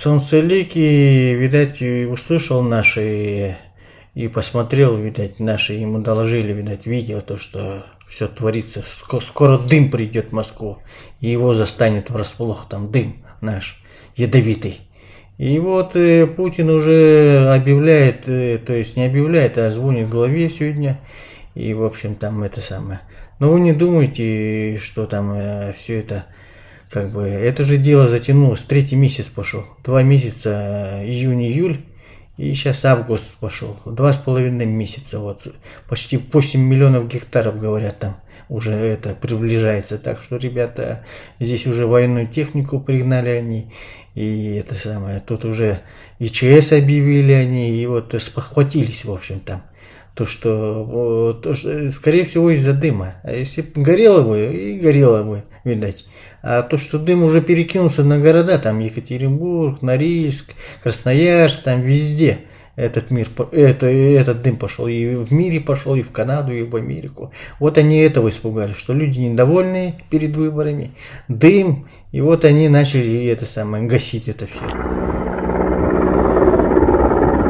Солнцеликий, видать, услышал наши и посмотрел, видать, наши ему доложили, видать, видео то, что все творится. Скоро дым придет в Москву, и его застанет врасплох там дым наш ядовитый. И вот Путин уже объявляет, то есть не объявляет, а звонит главе сегодня. И, в общем, там это самое. Но вы не думайте, что там все это, как бы, это же дело затянулось. Третий месяц пошел. 2 месяца, июнь-июль. И сейчас август пошел. 2,5 месяца. Вот. Почти 8 миллионов гектаров, говорят, там уже это приближается. Так что, ребята, здесь уже военную технику пригнали они. И это самое. Тут уже и ЧС объявили они. И вот спохватились, в общем, там. То, что, скорее всего, из-за дыма. А если бы горело бы, и горело бы, видать. А то, что дым уже перекинулся на города, там Екатеринбург, Норильск, Красноярск, там везде этот дым пошел. И в мире пошел, и в Канаду, и в Америку. Вот они этого испугались, что люди недовольные перед выборами, дым, и вот они начали это самое, гасить это все.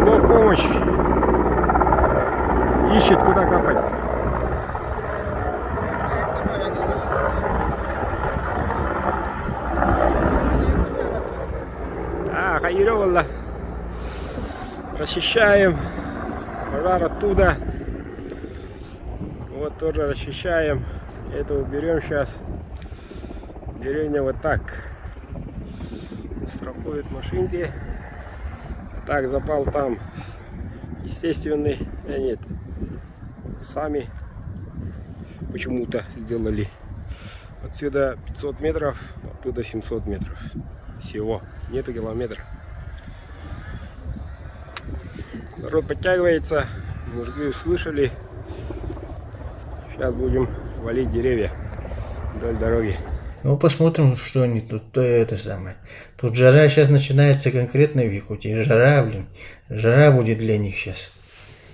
Бог помощь! Ищет, куда копать. Хайролла. Расчищаем. Пожар оттуда. Вот тоже расчищаем. Это уберем сейчас. Деревня вот так. Страхуют машинки. Так, запал там. Естественный. Нет. Сами почему-то сделали. Отсюда 500 метров, оттуда 700 метров. Всего. Нету километра. Народ подтягивается. Мужики услышали. Сейчас будем валить деревья вдоль дороги. Ну, посмотрим, что они тут, это самое. Тут жара сейчас начинается конкретно в Якутии. Жара, блин. Жара будет для них сейчас.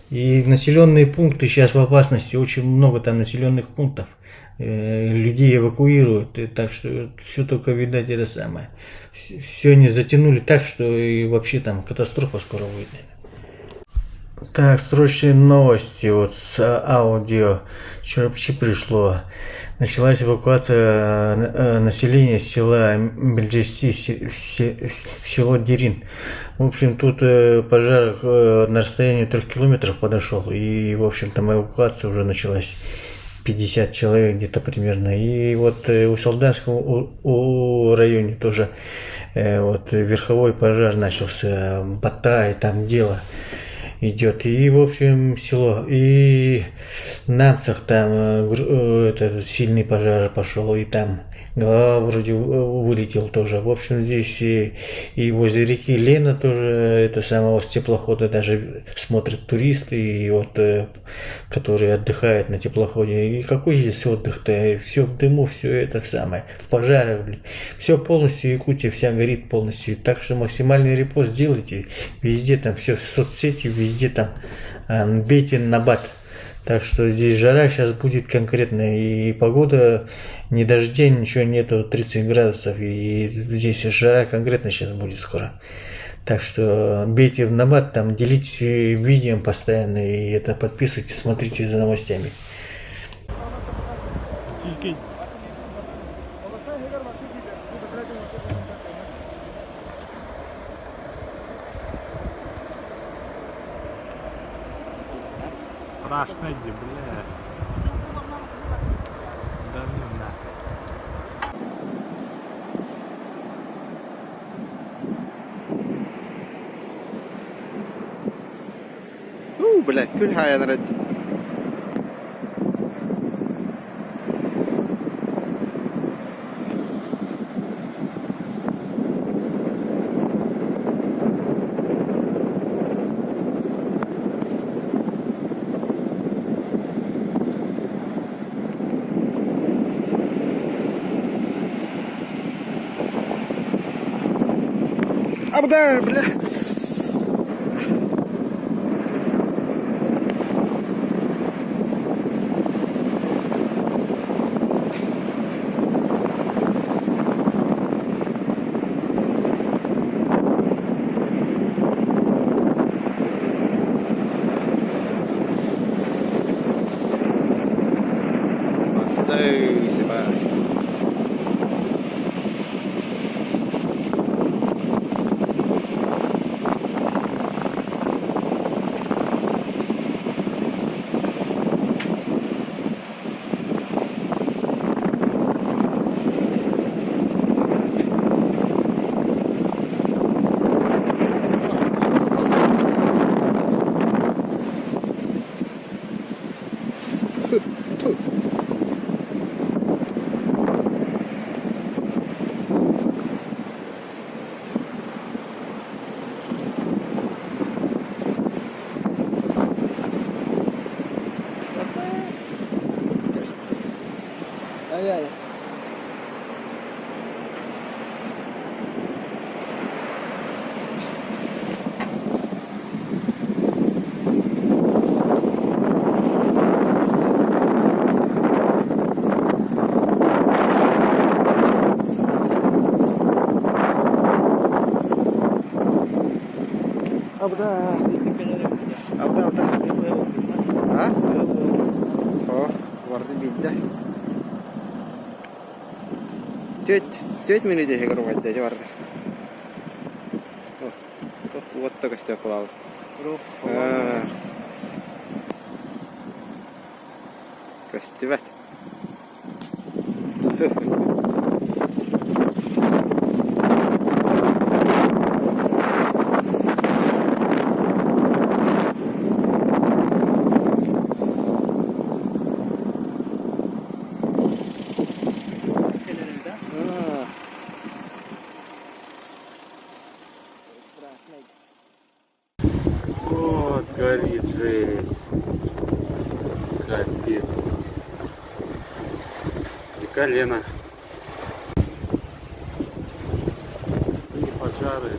И населенные пункты сейчас в опасности. Очень много там населенных пунктов. Людей эвакуируют. И так что все только, видать, это самое. Все они затянули так, что и вообще там катастрофа скоро будет. Так, срочные новости вот с аудио. Вчера вообще пришло. Началась эвакуация населения села Бельджести в село Дерин. В общем, тут пожар на расстоянии 3 километров подошел. И, в общем, там эвакуация уже началась. 50 человек где-то примерно. И вот у Солданского районе тоже вот верховой пожар начался. Батай, там дело идет. И, в общем, село. И в Намцах там этот сильный пожар пошел. И там голова вроде вылетел тоже. В общем, здесь и возле реки Лена тоже это самого с теплохода даже смотрят туристы, и вот которые отдыхают на теплоходе. И какой здесь отдых-то? Все в дыму, все это самое. В пожарах, блин. Все полностью, Якутия вся горит полностью. Так что максимальный репост делайте. Везде там все в соцсети, везде там бейте на бат. Так что здесь жара сейчас будет конкретная, и погода, ни дождя, ничего нету, 30 градусов, и здесь жара конкретно сейчас будет скоро. Так что бейте в набат, там делитесь видео постоянно, и это подписывайтесь, смотрите за новостями. Страшно, бля. Да ну на. بلا كل هاي انا رد ابدا بلا реально. Абда. Абда. Ha? Oh, vardı bitti. Työt meni tehdä korvaitteja se vardı. Oh, kohta vuottakas sitä palauta. Käsittivät. Вот горит жесть. Капец. И колено. И пожары,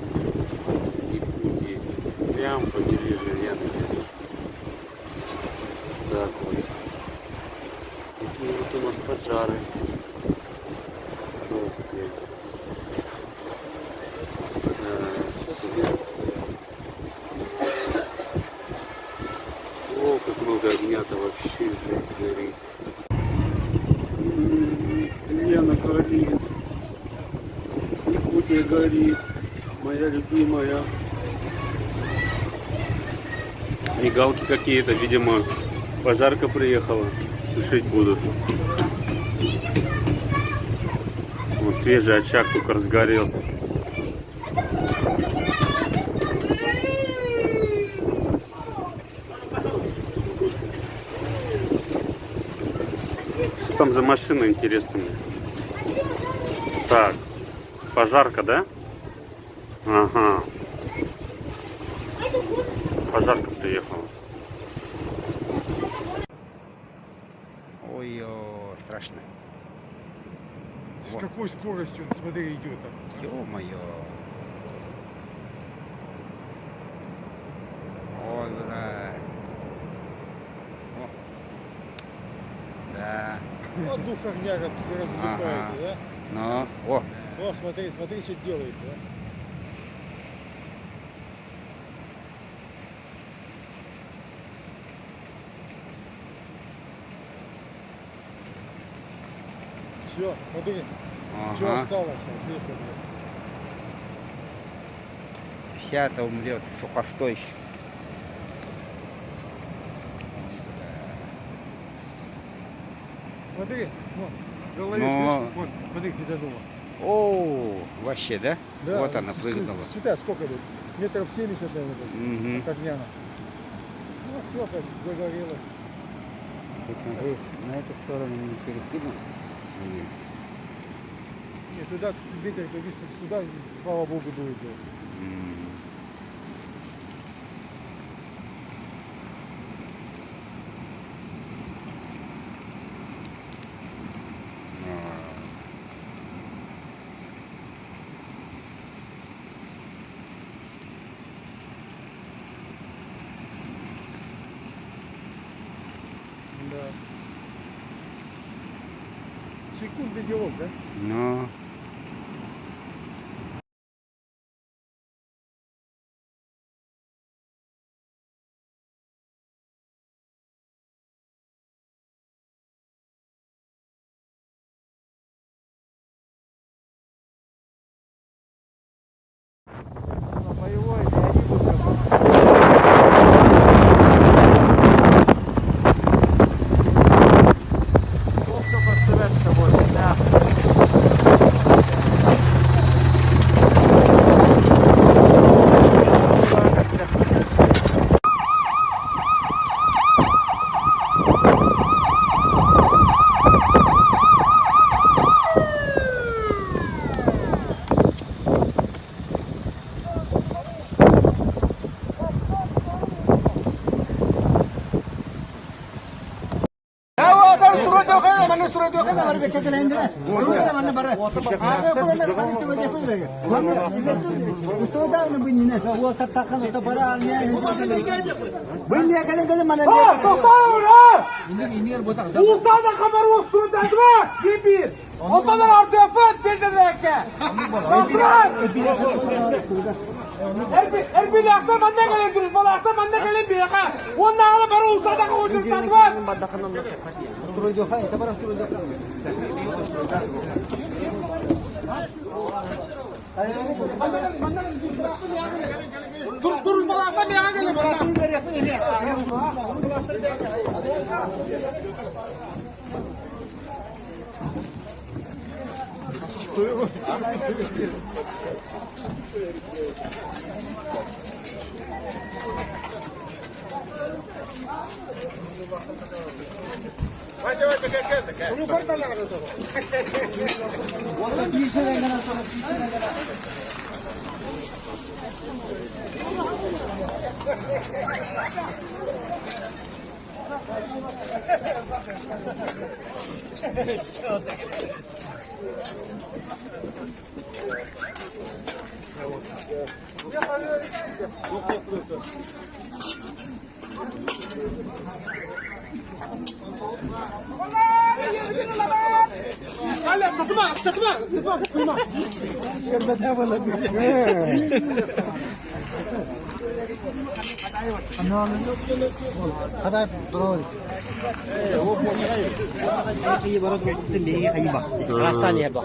и пути. Прям по деревьям. Так вот. Такие вот у нас пожары. Жесткие. Свет. О, как много огня-то вообще жесть горит. Лена горит. Якутия горит. Моя любимая. Мигалки какие-то, видимо, пожарка приехала. Тушить будут. Вот свежий очаг только разгорелся. Что там за машина интересная? Так, пожарка, да? Ага. Пожарка приехала. Ой-ё, страшно. С Вот. какой скоростью, смотри, идет. Ё-моё. Ой, бля. О. Да. Вот дух огня развлекается, да? Ну, о, О, смотри, что делается, а. Все, смотри, что ага. осталось от леса, блядь. Вся-то умрет, сухостой. Смотри, вот, в голове, Но- видишь? Вот, смотри, не додумал. О, вообще, да? Да, Вот она прыгнула. Считай, сколько тут? Метров 70, наверное, тут, Угу. от огня. Ну, все, как загорело. Ты смотри, на эту сторону не перекинул. И Нет, туда ветер, видишь, туда, слава богу, дует. Да. м, Да. Секундный делок, да? ну, Боевой, я не буду. Просто поставить с тобой. Да. Uluslararası haber olsun dedime bir. Ondan artı yapın peşindeki. Her bir akta bende gelin duruz. Bana akta bende gelin bir yaka. Ondan da bana uluslararası olsun dedime. Dur bana akta bir yaka gelin bana. रास्ता नहीं है बा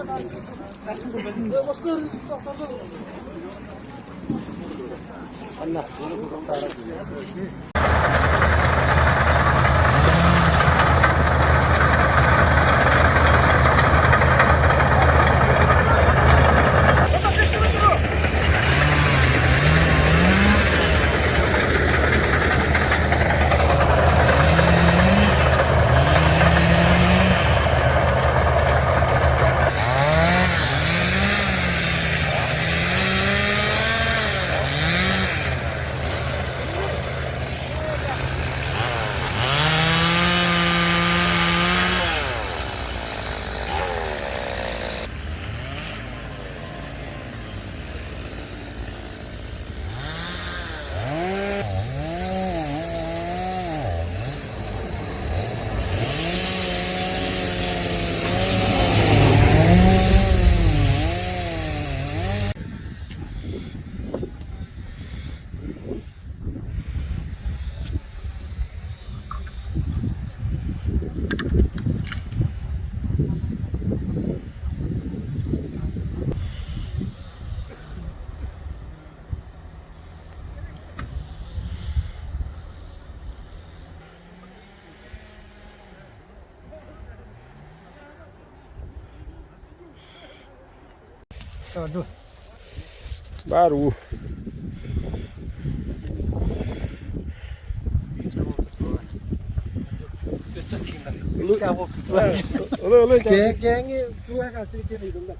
Baru. Lu Gengnya dua kasih kiri dulu.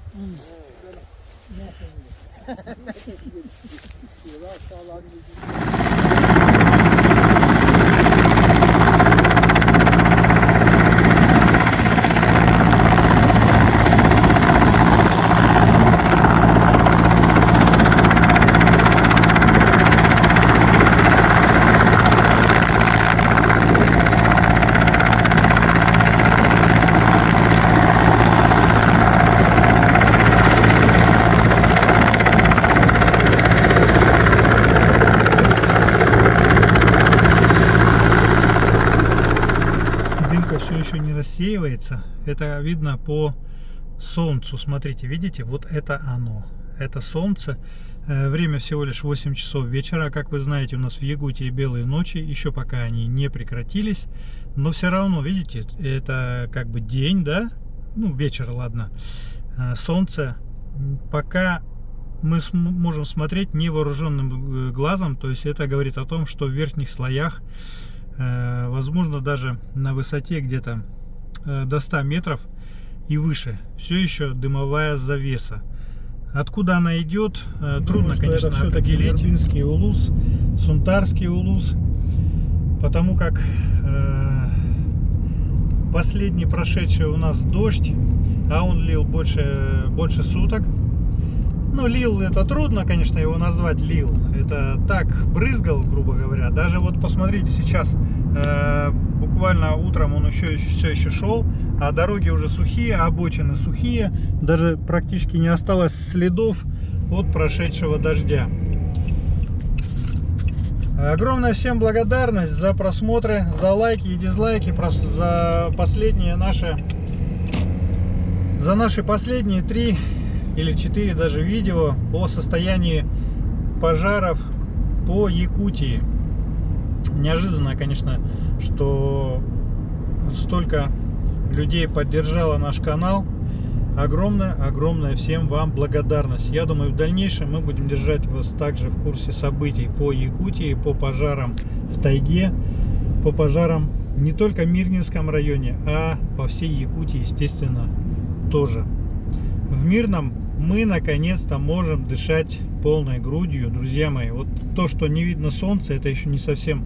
Дымка все еще не рассеивается. Это видно по солнцу. Смотрите, видите? Вот это оно. Это солнце. Время всего лишь 8 часов вечера. Как вы знаете, у нас в Якутии белые ночи. Еще пока они не прекратились. Но все равно, видите, это как бы день, да? Ну, вечер, ладно. Солнце. Пока мы можем смотреть невооруженным глазом. То есть это говорит о том, что в верхних слоях, возможно, даже на высоте где-то до 100 метров и выше, все еще дымовая завеса. Откуда она идет, трудно, конечно, определить. Вербинский улус, Сунтарский улус, потому как последний прошедший у нас дождь, а он лил больше суток. Ну, лил это трудно, конечно, его назвать лил. Это так, брызгал, грубо говоря. Даже вот посмотрите сейчас, буквально утром он все еще шел, а дороги уже сухие, обочины сухие. Даже практически не осталось следов от прошедшего дождя. Огромная всем благодарность за просмотры, за лайки и дизлайки, за наши последние 3 или 4 даже видео о состоянии пожаров по Якутии. Неожиданно, конечно, что столько людей поддержало наш канал. Огромная всем вам благодарность. Я думаю, в дальнейшем мы будем держать вас также в курсе событий по Якутии, по пожарам в тайге, по пожарам не только в Мирнинском районе, а по всей Якутии, естественно, тоже. В Мирном мы наконец-то можем дышать полной грудью, друзья мои. Вот то, что не видно солнца, это еще не совсем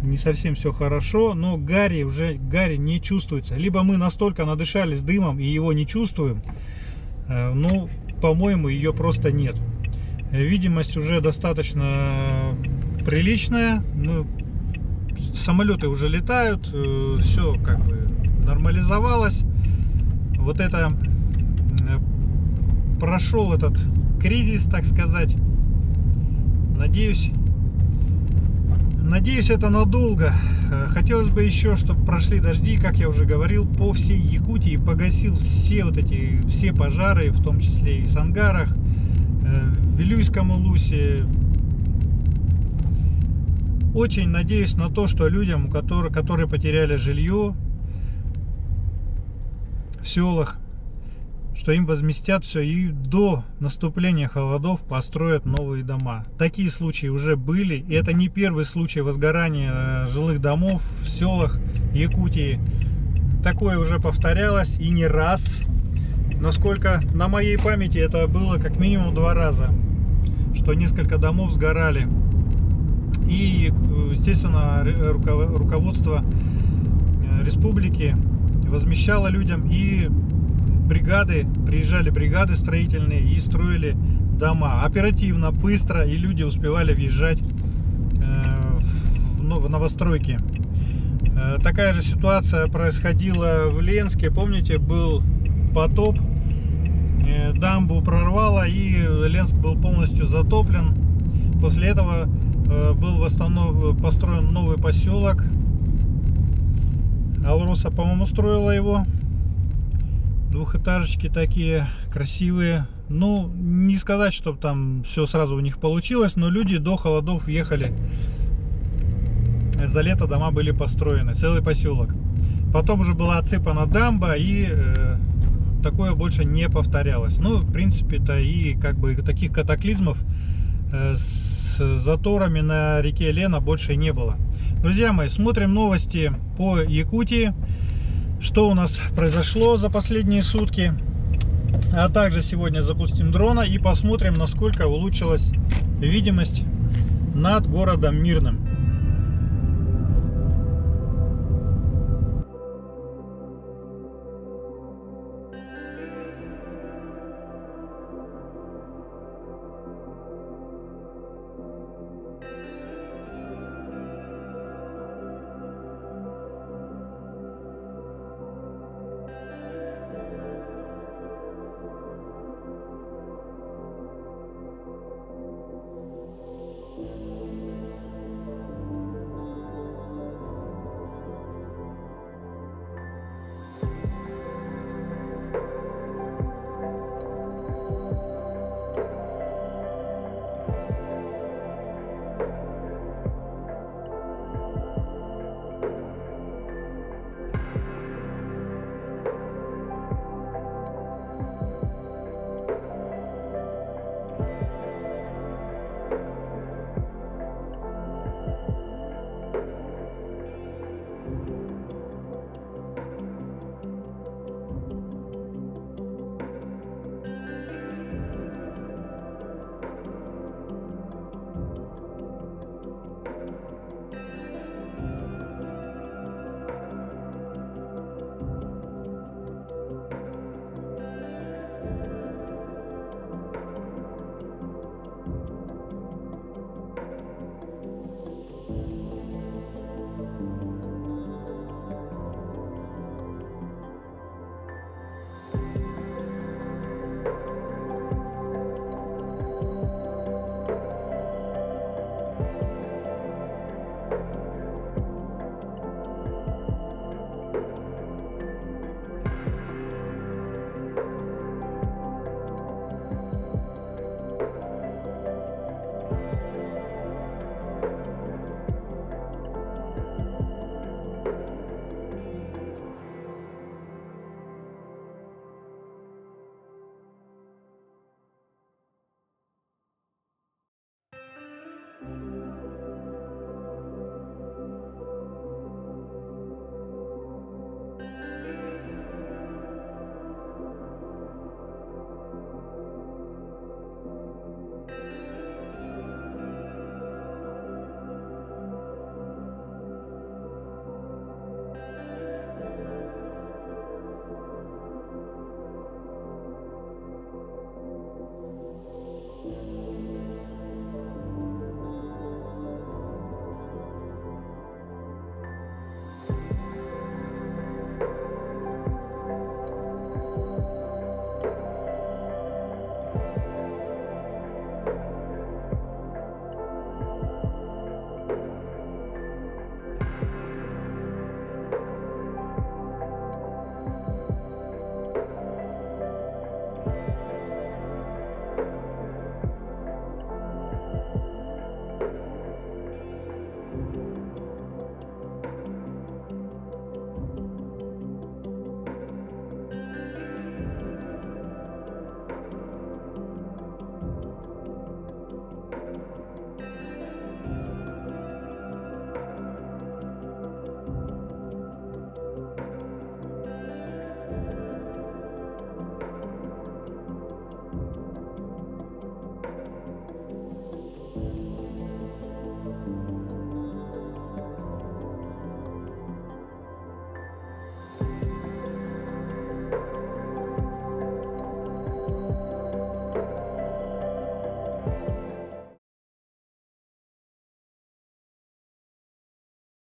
не совсем все хорошо, но гари не чувствуется. Либо мы настолько надышались дымом и его не чувствуем, ну, по-моему, ее просто нет. Видимость уже достаточно приличная. Самолеты уже летают, все как бы нормализовалось. Вот это прошел этот кризис, так сказать. Надеюсь, это надолго. Хотелось бы еще, чтобы прошли дожди, как я уже говорил, по всей Якутии, погасил все пожары, в том числе и в Сангарах, в Вилюйском Улусе. Очень надеюсь на то, что людям, которые потеряли жилье в селах, что им возместят все и до наступления холодов построят новые дома. Такие случаи уже были, и это не первый случай возгорания жилых домов в селах Якутии. Такое уже повторялось и не раз. Насколько на моей памяти это было как минимум 2 раза, что несколько домов сгорали. И, естественно, руководство республики возмещало людям, и приезжали бригады строительные и строили дома оперативно, быстро, и люди успевали въезжать в новостройки. Такая же ситуация происходила в Ленске. Помните, был потоп, дамбу прорвало, и Ленск был полностью затоплен. После этого был построен новый поселок. Алроса, по-моему, строила его. Двухэтажечки такие красивые. Ну, не сказать, чтобы там все сразу у них получилось, но люди до холодов въехали. За лето дома были построены, целый поселок. Потом уже была отсыпана дамба, и такое больше не повторялось. Ну, в принципе-то и как бы таких катаклизмов с заторами на реке Лена больше не было. Друзья мои, смотрим новости по Якутии. Что у нас произошло за последние сутки. А также сегодня запустим дрона и посмотрим, насколько улучшилась видимость над городом Мирным.